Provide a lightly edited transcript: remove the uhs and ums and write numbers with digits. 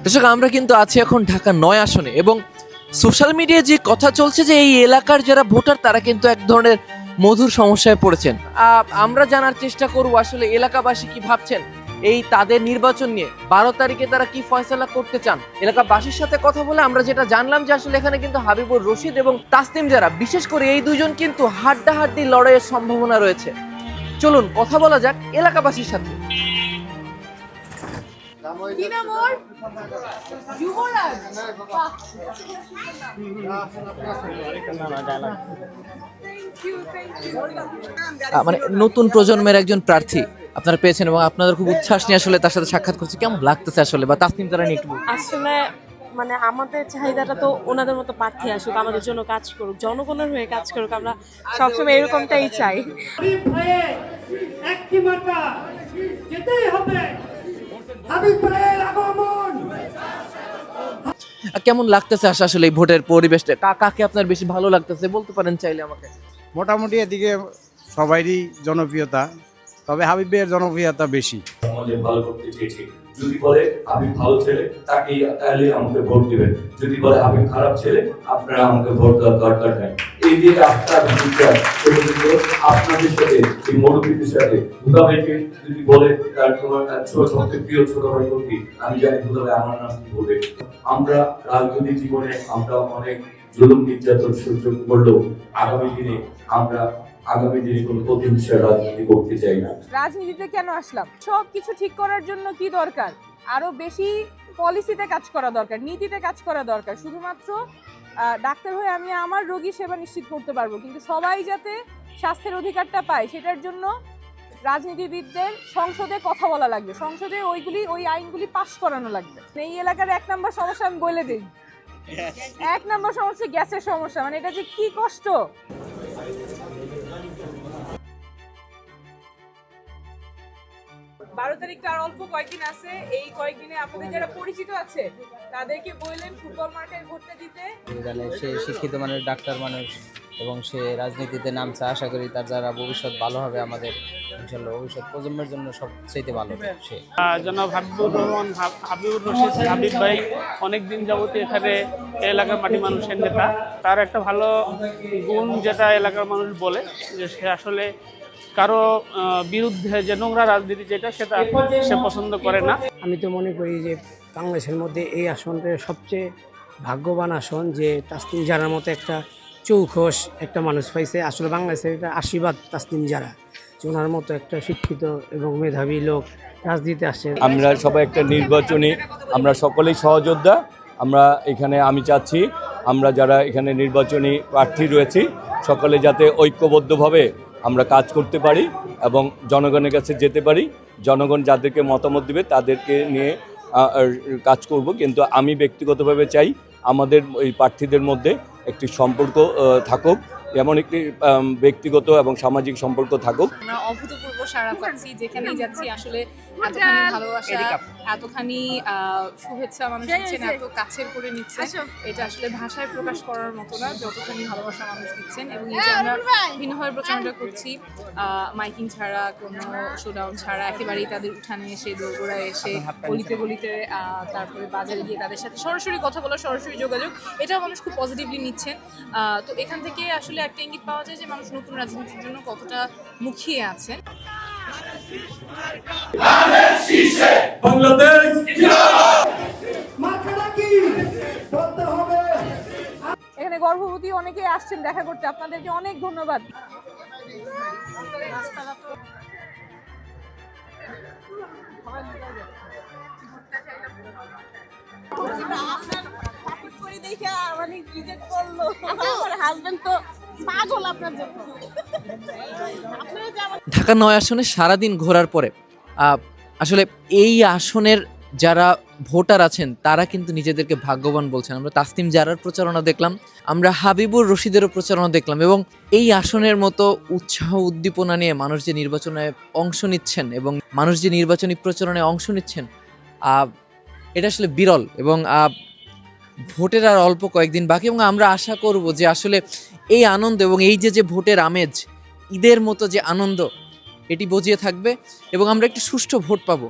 দর্শক, আমরা কিন্তু আছি এখন ঢাকা ৯ আসনে এবং সোশ্যাল মিডিয়ায় যে কথা চলছে যে এই এলাকার যারা ভোটার তারা কিন্তু এক ধরনের মধুর সমস্যায় পড়েছেন। আমরা জানার চেষ্টা করব আসলে এলাকাবাসী কি ভাবছেন এই তাদের নির্বাচন নিয়ে। ১২ তারিখে তারা কি ফয়সালা করতে চান। এলাকাবাসীর সাথে কথা বলে আমরা যেটা জানলাম যে আসলে এখানে কিন্তু হাবিবুর রশিদ এবং তাসনিম জারা, বিশেষ করে এই দুজন কিন্তু হাড্ডাহাড্ডি লড়াইয়ের সম্ভাবনা রয়েছে। চলুন কথা বলা যাক এলাকাবাসীর সাথে। কি নাম ওর? যুবরাজ। মানে নতুন প্রজন্মের একজন প্রার্থী আপনারা পেয়েছেন এবং আপনাদের খুব উচ্ছ্বাস নিয়ে আসলে তার সাথে সাক্ষাৎ করছে, কেমন লাগতেছে আসলে? বা তাসনিম তারা নিয়ে একটু আসলে মানে আমাদের চাহিদাটা তো ওনাদের মতো প্রার্থী আসুক, আমাদের জন্য কাজ করুক, জনগণের হয়ে কাজ করুক, আমরা সবসময় এরকমটাই চাই। হাবিব ভাইয়ের একটি মাত্রা যেতেই হবে। হাবিব ভাইয়ের আগমন। কেমন লাগতেছে আসলে এই ভোটের পরিবেশটা? কাকে আপনার বেশি ভালো লাগতেছে বলতে পারেন চাইলে আমাকে। মোটামুটি এদিকে সবারই জনপ্রিয়তা, তবে হাবিব ভাইয়ের জনপ্রিয়তা বেশি। সমাজে ভালো করতে চেয়েছি। যদি বলে হাবিব ভালো ছেলে তাকে তাহলে আমাকে ভোট দিবেন, যদি বলে হাবিব খারাপ ছেলে আপনারা আমাকে ভোট দেওয়ার দরকার নেই। এই যে আপনার ভূমিকা আপনাদের সাথে এই মুরব্বীদের সাথে হুদাবাইকে যদি বলে তার তোমার সবচেয়ে প্রিয় ছোট ভাই বলবি, আমি জানি হুদাবাই আমার নাম কি বলবে। আমরা রাজনৈতিক জীবনে আমরা অনেক জুলুম নির্যাতন সহ্য করলেও আগামী দিনে কোনো প্রতিহিংসার রাজনীতি করতে চাই না। রাজনীতিতে কেন আসলাম? সব কিছু ঠিক করার জন্য কি দরকার? আরো বেশি পলিসিতে কাজ করা দরকার, নীতিতে কাজ করা দরকার। শুধুমাত্র ডাক্তার হয়ে আমি আমার রোগী সেবা নিশ্চিত করতে পারবো, কিন্তু সবাই যাতে স্বাস্থ্যের অধিকারটা পায় সেটার জন্য রাজনীতিবিদদের সংসদে কথা বলা লাগবে, সংসদে ওই আইনগুলি পাস করানো লাগবে। এই এলাকার ১ নম্বর সমস্যা আমি বলে দিই, ১ নম্বর সমস্যা গ্যাসের সমস্যা। মানে এটা যে কি কষ্ট। ১২ তারিখটা আর অল্প কয়েকদিন আছে। এই কয়েকদিনে আপনাদের যারা পরিচিত আছে তাদেরকে বললেন ফুটবল মার্কায় ভোটটা দিতে। সে শিক্ষিত মানুষ, ডাক্তার মানুষ এবং সে রাজনীতিতে নামছে। আশা করি তার যারা ভবিষ্যৎ ভালো হবে, আমাদের ইনশাআল্লাহ ভবিষ্যৎ প্রজন্মের জন্য সবচেয়ে ভালো সে। জনাব হাবিবুর রহমান, হাবিবুর রশিদ হাবিব ভাই অনেকদিন যাবত এখানে এলাকার মাটি মানুষের নেতা। তার একটা ভালো গুণ যেটা এলাকার মানুষ বলে যে সে আসলে কারো বিরুদ্ধে যে নোংরা রাজনীতি যেটা সেটা সে পছন্দ করে না। আমি তো মনে করি যে বাংলাদেশের মধ্যে এই আসনটা সবচেয়ে ভাগ্যবান আসন, যে তাসনিম জারার মতো একটা চৌখস একটা মানুষ পাইছে। আসলে বাংলাদেশের এটা আশীর্বাদ তাসনিম জারা, যে ওনার মতো একটা শিক্ষিত এবং মেধাবী লোক রাজনীতিতে আসছে। আমরা সবাই একটা নির্বাচনী, আমরা সকলেই সহযোদ্ধা। আমরা এখানে আমি চাচ্ছি আমরা যারা এখানে নির্বাচনী প্রার্থী রয়েছি সকলে যাতে ঐক্যবদ্ধভাবে আমরা কাজ করতে পারি এবং জনগণের কাছে যেতে পারি। জনগণ যাদেরকে মতামত দিবে তাদেরকে নিয়ে কাজ করব, কিন্তু আমি ব্যক্তিগতভাবে চাই আমাদের এই প্রার্থীদের মধ্যে একটি সম্পর্ক থাকুক, এমন একটি ব্যক্তিগত এবং সামাজিক সম্পর্ক থাকুক। আমরা অভূতপূর্ব সাড়া পাচ্ছি, যেখানেই যাচ্ছি আসলে এতখানি ভালোবাসা, এতখানি শুভেচ্ছা মানুষ দিচ্ছেন, এত কাছের করে নিচ্ছেন, এটা আসলে ভাষায় প্রকাশ করার মতো না যতখানি ভালোবাসা মানুষ দিচ্ছেন। এবং এই যে আমরা ভিন্নভাবে প্রচারণা করছি, মাইকিং ছাড়া, কোনো শোডাউন ছাড়া, একেবারেই তাদের উঠানে এসে দোরগোড়ায় এসে গলিতে গলিতে তারপরে বাজারে গিয়ে তাদের সাথে সরাসরি কথা বলা, সরাসরি যোগাযোগ, এটাও মানুষ খুব পজিটিভলি নিচ্ছেন। তো এখান থেকে আসলে একটা ইঙ্গিত পাওয়া যায় যে মানুষ নতুন রাজনীতির জন্য কতটা মুখিয়ে আছেন। এখানে গর্ভবতী অনেকে আসছেন দেখা করতে, আপনাদেরকে অনেক ধন্যবাদ। ঢাকা ৯ আসনে সারাদিন ঘোরার পরে আসলে এই আসনের যারা ভোটার আছেন তারা কিন্তু নিজেদেরকে ভাগ্যবান বলছেন। আমরা তাসনিম জারার প্রচারণা দেখলাম, আমরা হাবিবুর রশিদেরও প্রচারণা দেখলাম এবং এই আসনের মতো উৎসাহ উদ্দীপনা নিয়ে মানুষ যে নির্বাচনে অংশ নিচ্ছেন এবং মানুষ যে নির্বাচনী প্রচারণায় অংশ নিচ্ছেন এটা আসলে বিরল। এবং ভোটের আর অল্প কয়েকদিন বাকি এবং আমরা আশা করব যে আসলে এই আনন্দ এবং এই যে ভোটের আমেজ, ঈদের মতো যে আনন্দ, এটি বজিয়ে থাকবে এবং আমরা একটি সুষ্ঠু ভোট পাবো।